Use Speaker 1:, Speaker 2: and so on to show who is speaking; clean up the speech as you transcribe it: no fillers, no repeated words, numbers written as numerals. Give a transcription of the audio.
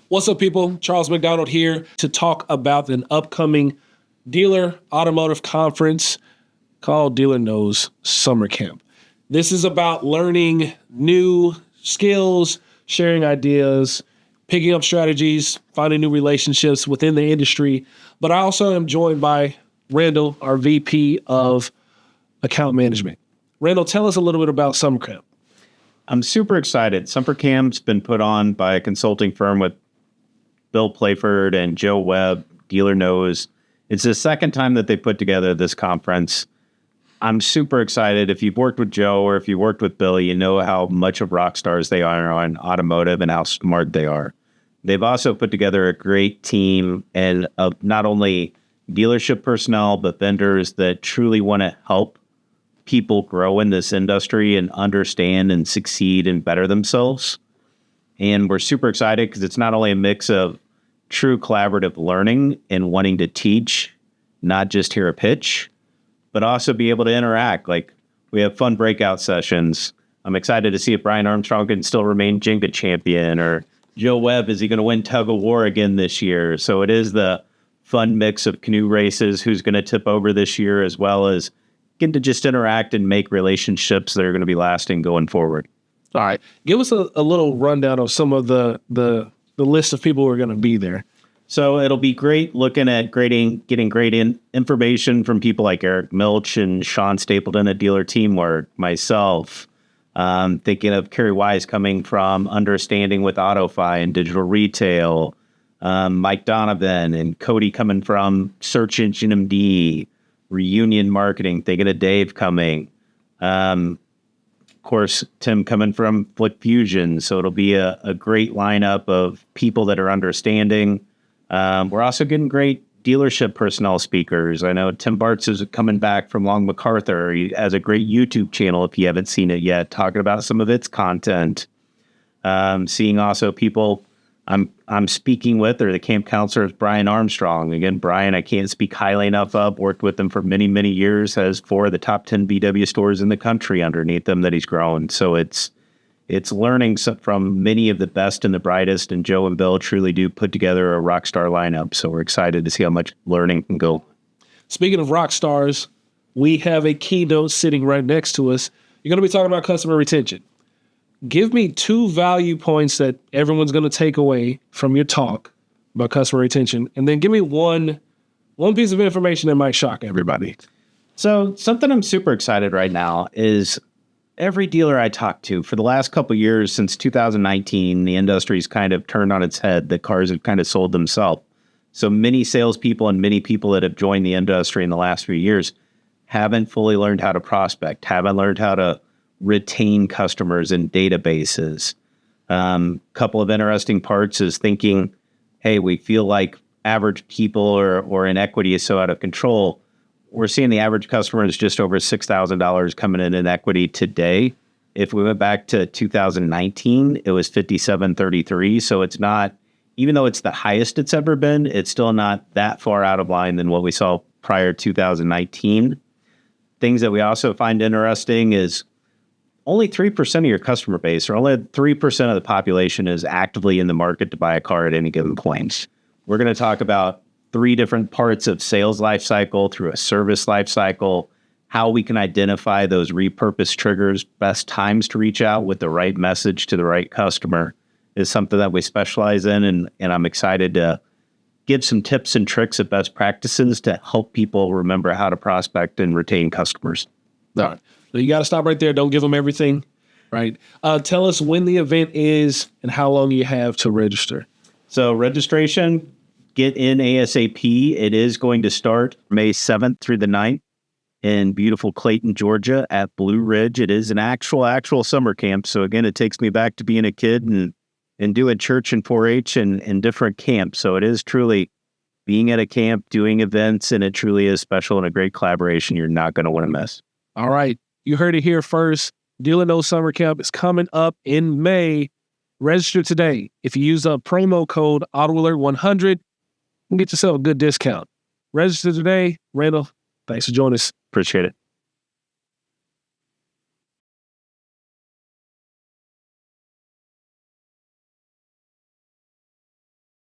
Speaker 1: What's up, people? Charles McDonald here to talk about an upcoming dealer automotive conference called DealerKnows Summer Camp. This is about learning new skills, sharing ideas, picking up strategies, finding new relationships within the industry. But I also am joined by Randell, our VP of Account Management. Randell, tell us a little bit about Summer Camp.
Speaker 2: I'm super excited. Summer Camp's been put on by a consulting firm with Bill Playford and Joe Webb, DealerKnows. It's the second time that they put together this conference. I'm super excited. If you've worked with Joe or if you worked with Bill, you know how much of rock stars they are on automotive and how smart they are. They've also put together a great team and of not only dealership personnel, but vendors that truly want to help people grow in this industry and understand and succeed and better themselves. And we're super excited because it's not only a mix of true collaborative learning and wanting to teach, not just hear a pitch, but also be able to interact. Like, we have fun breakout sessions. I'm excited to see if Brian Armstrong can still remain Jenga champion, or Joe Webb, is he going to win tug of war again this year? So it is the fun mix of canoe races, who's going to tip over this year, as well as getting to just interact and make relationships that are going to be lasting going forward.
Speaker 1: All right. Give us a little rundown of some of the list of people who are going to be there.
Speaker 2: So it'll be great looking at getting great information from people like Eric Milch and Sean Stapleton at Dealer Teamwork, myself, thinking of Kerry Wise coming from Understanding with AutoFi and digital retail, Mike Donovan and Cody coming from Search Engine MD, Reunion Marketing, thinking of Dave coming. Of course, Tim coming from Flip Fusion. So it'll be a great lineup of people that are understanding. We're also getting great dealership personnel speakers. I know Tim Bartz is coming back from Long MacArthur. He has a great YouTube channel, if you haven't seen it yet, talking about some of its content. Seeing also people I'm speaking with, or the camp counselor, is Brian Armstrong. Again, Brian, I can't speak highly enough of. Worked with him for many, many years. Has 4 of the top 10 VW stores in the country underneath him that he's grown. So it's learning from many of the best and the brightest. And Joe and Bill truly do put together a rock star lineup. So we're excited to see how much learning can go.
Speaker 1: Speaking of rock stars, we have a keynote sitting right next to us. You're going to be talking about customer retention. Give me 2 value points that everyone's going to take away from your talk about customer retention, and then give me one piece of information that might shock everybody.
Speaker 2: So something I'm super excited right now is every dealer I talk to for the last couple of years, since 2019, the industry's kind of turned on its head. The cars have kind of sold themselves. So many salespeople and many people that have joined the industry in the last few years haven't fully learned how to prospect, haven't learned how to retain customers in databases. Couple of interesting parts is thinking, hey, we feel like average people or inequity is so out of control. We're seeing the average customer is just over $6,000 coming in equity today. If we went back to 2019, it was $5,733. So it's not, even though it's the highest it's ever been, it's still not that far out of line than what we saw prior to 2019. Things that we also find interesting is only 3% of your customer base, or only 3% of the population, is actively in the market to buy a car at any given point. We're going to talk about 3 different parts of sales life cycle through a service life cycle, how we can identify those repurposed triggers, best times to reach out with the right message to the right customer is something that we specialize in. And I'm excited to give some tips and tricks of best practices to help people remember how to prospect and retain customers.
Speaker 1: All right. So you got to stop right there. Don't give them everything, right? Tell us when the event is and how long you have to register.
Speaker 2: So registration, get in ASAP. It is going to start May 7th through the 9th in beautiful Clayton, Georgia at Blue Ridge. It is an actual summer camp. So again, it takes me back to being a kid and doing church and 4-H and different camps. So it is truly being at a camp, doing events, and it truly is special and a great collaboration you're not going to want to miss.
Speaker 1: All right. You heard it here first. DealerKnows Summer Camp is coming up in May. Register today. If you use a promo code AutoAlert100, you can get yourself a good discount. Register today. Randell, thanks for joining us.
Speaker 2: Appreciate it.